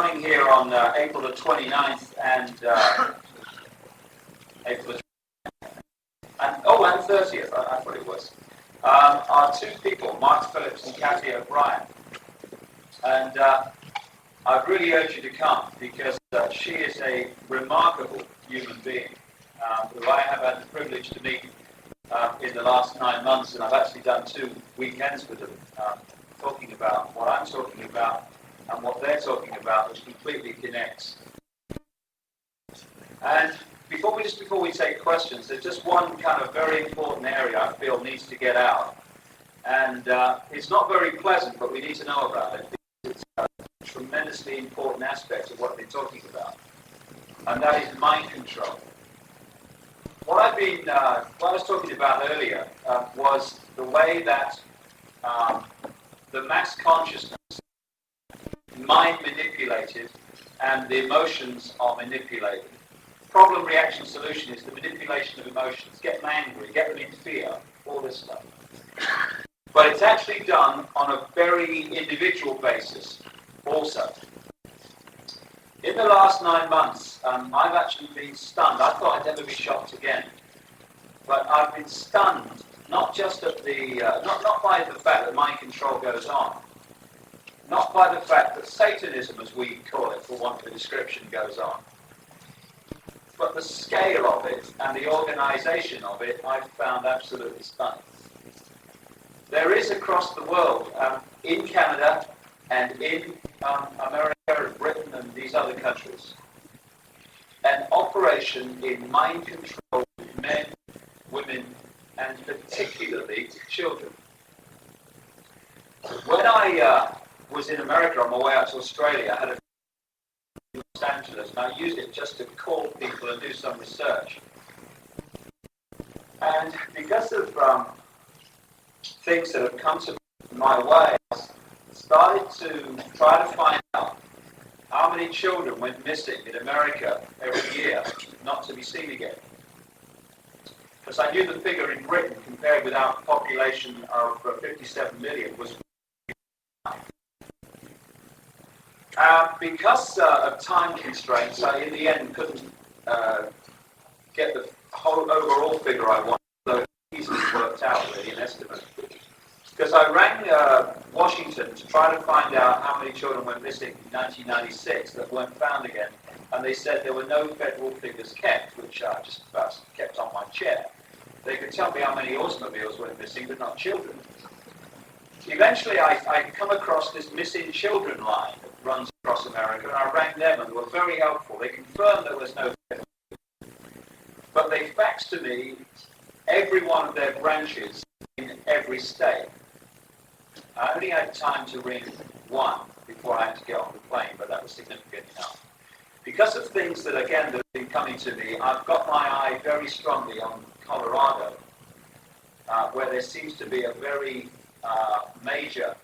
coming here on April the 29th and April the 30th, I thought it was, are two people, Mark Phillips and Kathy O'Brien. And I'd really urge you to come because she is a remarkable human being who I have had the privilege to meet in the last 9 months, and I've actually done 2 weekends with them talking about what I'm talking about and what they're talking about, which completely connects. And before we take questions, there's just one kind of very important area I feel needs to get out. And it's not very pleasant, but we need to know about it. It's a tremendously important aspect of what we're talking about. And that is mind control. What I was talking about earlier was the way that the mass consciousness, mind manipulated, and the emotions are manipulated. Problem, reaction, solution is the manipulation of emotions. Get them angry, get them in fear, all this stuff. But it's actually done on a very individual basis also. In the last 9 months, I've actually been stunned. I thought I'd never be shocked again. But I've been stunned, not just at the, not by the fact that mind control goes on, not by the fact that Satanism, as we call it, for want of a description, goes on, but the scale of it and the organization of it I've found absolutely stunning. There is across the world, in Canada and in America and Britain and these other countries, an operation in mind control with men, women, and particularly children. When I was in America on my way out to Australia, I had a in Los Angeles, and I used it just to call people and do some research. And because of things that have come to my way, I started to try to find out how many children went missing in America every year, not to be seen again. Because I knew the figure in Britain, compared with our population of 57 million, was because of time constraints, I in the end couldn't get the whole overall figure I wanted, though it easily worked out really, an estimate. Because I rang Washington to try to find out how many children went missing in 1996 that weren't found again, and they said there were no federal figures kept, which I just about kept on my chair. They could tell me how many automobiles went missing, but not children. Eventually, I come across this missing children line that runs across America, and I rang them, and they were very helpful. They confirmed there was no federal figures, but they faxed to me every one of their branches in every state. I only had time to ring one before I had to get on the plane, but that was significant enough. Because of things that, again, that have been coming to me, I've got my eye very strongly on Colorado, where there seems to be a very major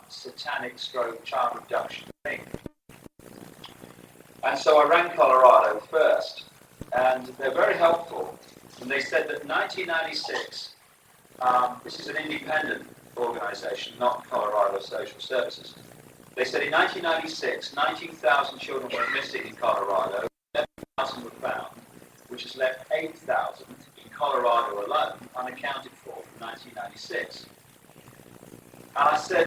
satanic stroke child abduction thing. And so I rang Colorado first, and they're very helpful. And they said that 1996, this is an independent organization, not Colorado Social Services. They said in 1996, 19,000 children were missing in Colorado, 11,000 were found, which has left 8,000 in Colorado alone unaccounted for from 1996. And I said,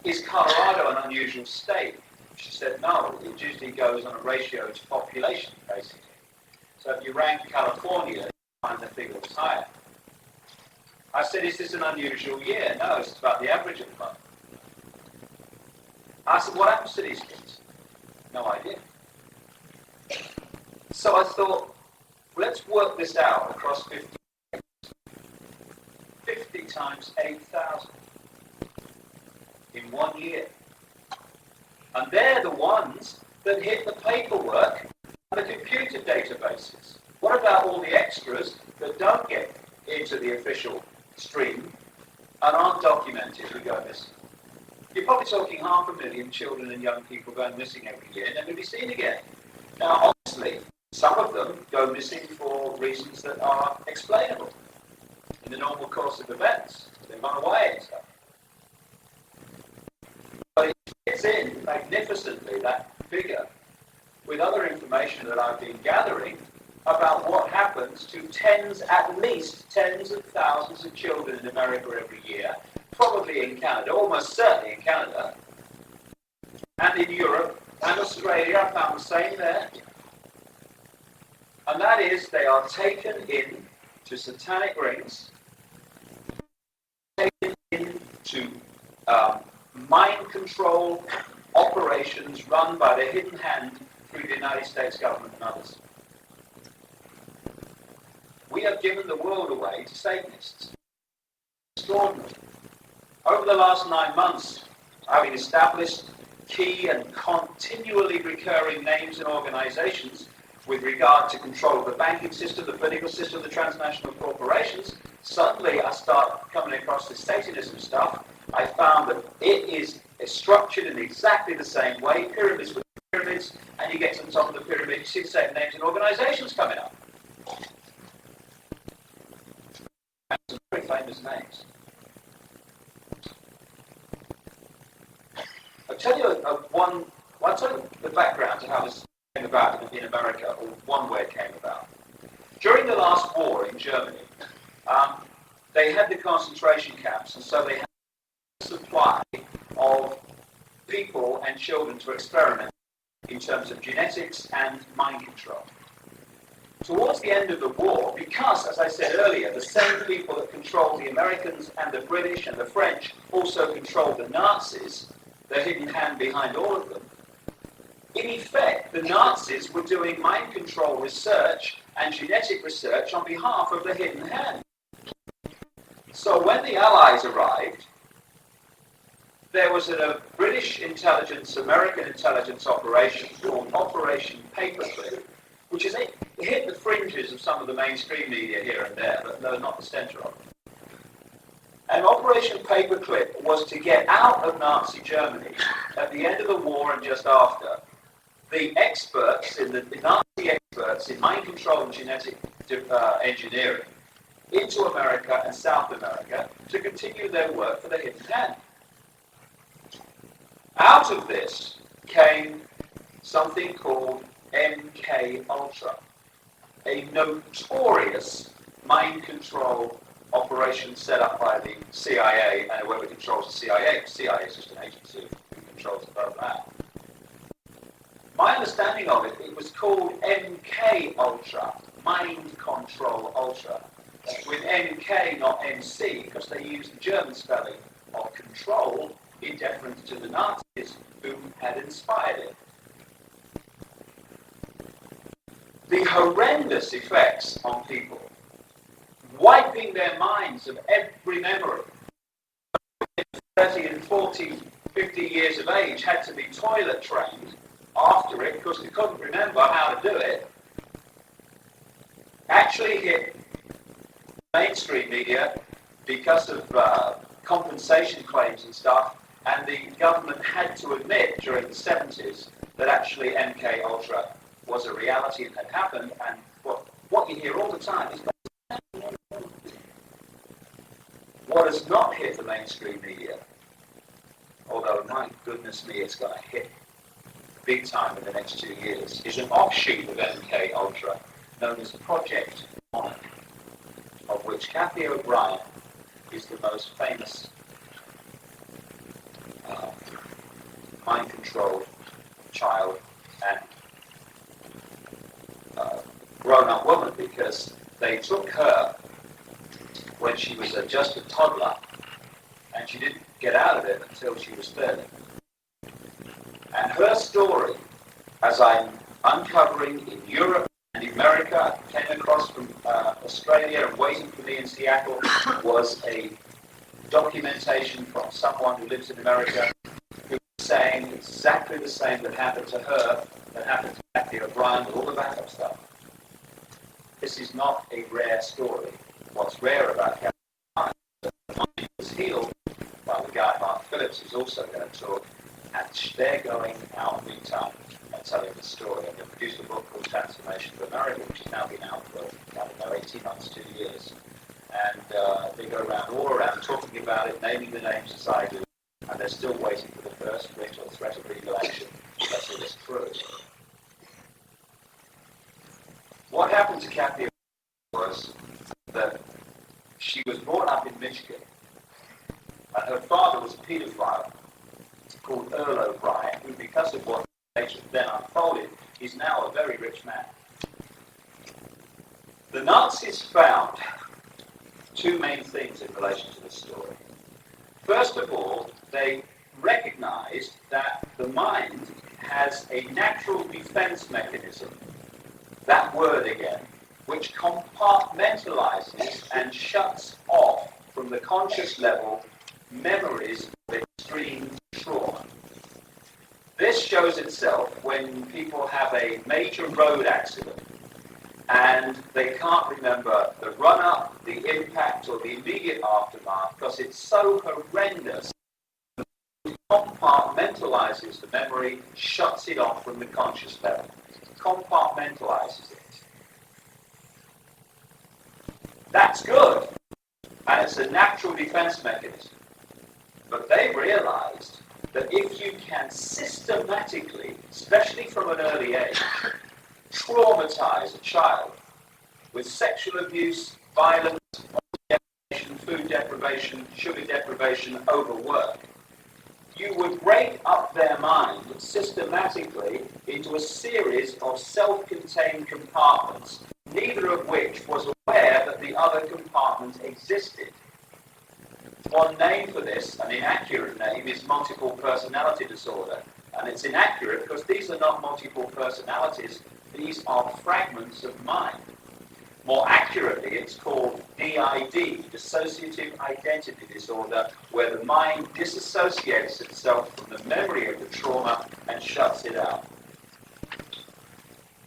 is Colorado an unusual state? She said, no, it usually goes on a ratio to population, basically. So if you rank California, you find the figure was higher. I said, is this an unusual year? No, it's about the average of the month. I said, what happens to these kids? No idea. So I thought, let's work this out across 50 days. 50 times 8,000 in 1 year. And they're the ones that hit the paperwork and the computer databases. What about all the extras that don't get into the official stream and aren't documented who go missing? You're probably talking 500,000 children and young people going missing every year and never be seen again. Now, obviously, some of them go missing for reasons that are explainable in the normal course of events. They run away and stuff. But it fits in magnificently, that figure, with other information that I've been gathering about what happens to at least tens of thousands of children in America every year, probably in Canada, almost certainly in Canada, and in Europe and Australia. I found the same there. And that is, they are taken in to satanic rings, taken into mind control operations run by the hidden hand through the United States government and others. We have given the world away to Satanists. Extraordinary. Over the last 9 months, having established key and continually recurring names and organizations with regard to control of the banking system, the political system, the transnational corporations, suddenly I start coming across this Satanism stuff. I found that it is structured in exactly the same way, pyramids with pyramids, and you get to the top of the pyramid, you see the same names and organizations coming up. And some very famous names. I'll tell you the background to how this came about in America, or one way it came about. During the last war in Germany, they had the concentration camps, and so they had a supply of people and children to experiment in terms of genetics and mind control. Towards the end of the war, because, as I said earlier, the same people that controlled the Americans and the British and the French also controlled the Nazis, the hidden hand behind all of them, in effect, the Nazis were doing mind control research and genetic research on behalf of the hidden hand. So when the Allies arrived, there was a British intelligence, American intelligence operation called Operation Paperclip, which is hit the fringes of some of the mainstream media here and there, but no, not the center of it. And Operation Paperclip was to get out of Nazi Germany at the end of the war and just after the experts, the Nazi experts in mind control and genetic engineering into America and South America to continue their work for the hidden hand. Out of this came something called MK Ultra, a notorious mind control operation set up by the CIA and whoever controls the CIA. The CIA is just an agency who controls the program. My understanding of it, it was called MK Ultra, Mind Control Ultra, with MK, not MC, because they used the German spelling of control in deference to the Nazis who had inspired it. The horrendous effects on people, wiping their minds of every memory. 30 and 40, 50 years of age had to be toilet trained after it because they couldn't remember how to do it, actually hit mainstream media because of compensation claims and stuff, and the government had to admit during the 70s that actually MK Ultra was a reality and had happened, and what you hear all the time is what has not hit the mainstream media, although my goodness me, it's going to hit big time in the next 2 years, is an offshoot of MK Ultra known as Project Monarch, of which Kathy O'Brien is the most famous mind-controlled child and grown-up woman, because they took her when she was just a toddler, and she didn't get out of it until she was 30. And her story, as I'm uncovering in Europe and America, came across from Australia and waiting for me in Seattle, was a documentation from someone who lives in America who was saying exactly the same that happened to her, that happened to Kathy O'Brien with all the backup stuff. This is not a rare story. What's rare about Kathy O'Brien is that the mind was healed by the guy Mark Phillips, who's also going to talk, and they're going out big time and telling the story. And they produced a book called Transformation of America, which has now been out for, 18 months, 2 years. And they go around, all around, talking about it, naming the names as I do, and they're still waiting for the first writ or threat of re-election. That's all is true. What happened to Kathy was that she was brought up in Michigan, and her father was a paedophile called Earl O'Brien, who, because of what later then unfolded, is now a very rich man. The Nazis found two main things in relation to this story. First of all, they recognized that the mind has a natural defense mechanism, that word again, which compartmentalizes and shuts off from the conscious level memories of extreme trauma. This shows itself when people have a major road accident and they can't remember the run-up, the impact, or the immediate aftermath because it's so horrendous. It compartmentalizes the memory, shuts it off from the conscious level. Compartmentalizes it. That's good, and it's a natural defense mechanism. But they realized that if you can systematically, especially from an early age, traumatize a child with sexual abuse, violence, deprivation, food deprivation, sugar deprivation, overwork, you would break up their mind systematically into a series of self-contained compartments, neither of which was aware that the other compartment existed. One name for this, an inaccurate name, is multiple personality disorder. And it's inaccurate because these are not multiple personalities, these are fragments of mind. More accurately, it's called DID, dissociative identity disorder, where the mind disassociates itself from the memory of the trauma and shuts it out.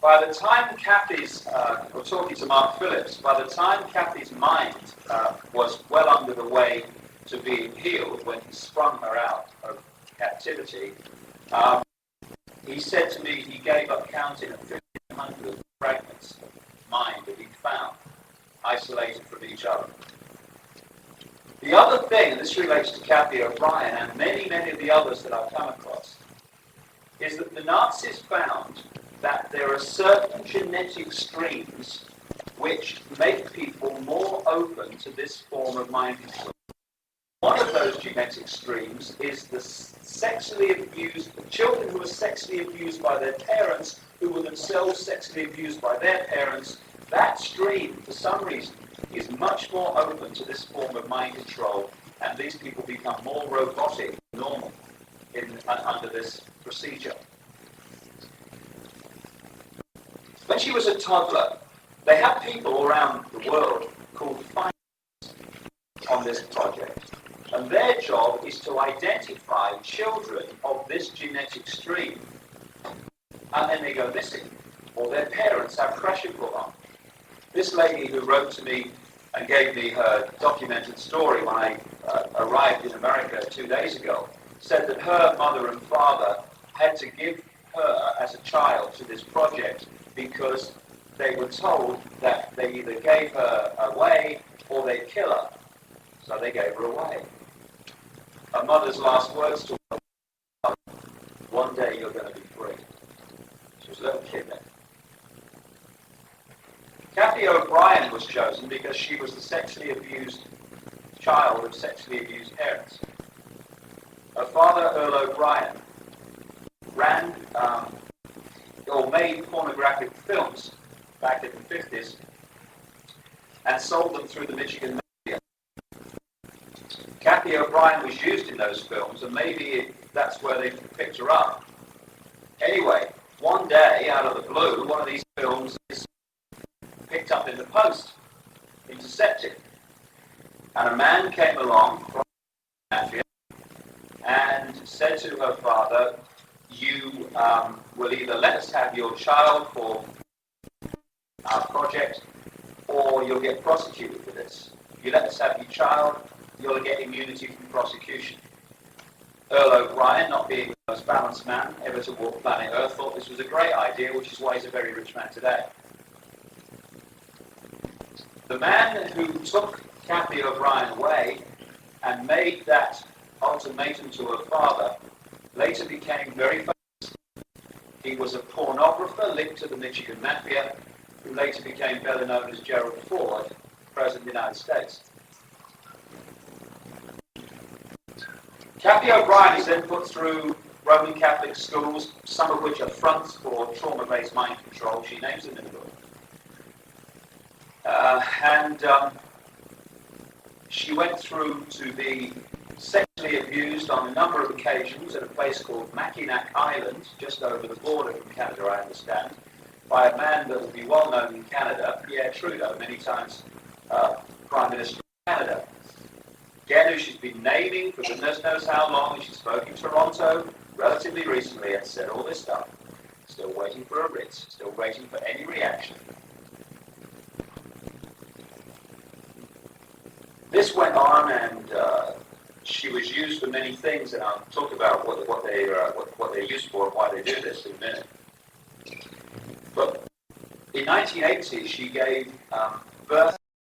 By the time Kathy's, we're talking to Mark Phillips, by the time Kathy's mind was well under the way to being healed, when he sprung her out of captivity, he said to me he gave up counting at 1,500 fragments of mind that he'd found, isolated from each other. The other thing, and this relates to Kathy O'Brien and many, many of the others that I've come across, is that the Nazis found that there are certain genetic streams which make people more open to this form of mind control. One of those genetic streams is the sexually abused, the children who are sexually abused by their parents, who were themselves sexually abused by their parents. That stream, for some reason, is much more open to this form of mind control, and these people become more robotic than normal under this procedure. When she was a toddler, they have people around the world called finders on this project. And their job is to identify children of this genetic stream. And then they go missing, or their parents have pressure put on. This lady who wrote to me and gave me her documented story when I arrived in America 2 days ago, said that her mother and father had to give her as a child to this project because they were told that they either gave her away or they'd kill her. So they gave her away. Her mother's last words to her, one day you're going to be free. She was a little kid then. Kathy O'Brien was chosen because she was the sexually abused child of sexually abused parents. Her father, Earl O'Brien, ran or made pornographic films back in the 50s and sold them through the Michigan media. Kathy O'Brien was used in those films, and maybe that's where they picked her up. Anyway, one day, out of the blue, one of these films is picked up in the post, intercepted. And a man came along from Latvia and said to her father, you will either let us have your child for our project, or you'll get prosecuted for this. If you let us have your child, you'll get immunity from prosecution. Earl O'Brien, not being the most balanced man ever to walk planet Earth, thought this was a great idea, which is why he's a very rich man today. The man who took Kathy O'Brien away and made that ultimatum to her father, later became very famous. He was a pornographer linked to the Michigan Mafia, who later became better known as Gerald Ford, President of the United States. Kathy O'Brien is then put through Roman Catholic schools, some of which are fronts for trauma-based mind control. She names them in the book. She went through to be sexually abused on a number of occasions at a place called Mackinac Island, just over the border from Canada, I understand, by a man that will be well known in Canada, Pierre Trudeau, many times Prime Minister of Canada. Again, who she's been naming for goodness knows how long, and she spoke in Toronto relatively recently and said all this stuff. Still waiting for a writ, still waiting for any reaction. This went on, and she was used for many things, and I'll talk about what they're used for and why they do this in a minute. But in 1980, she gave birth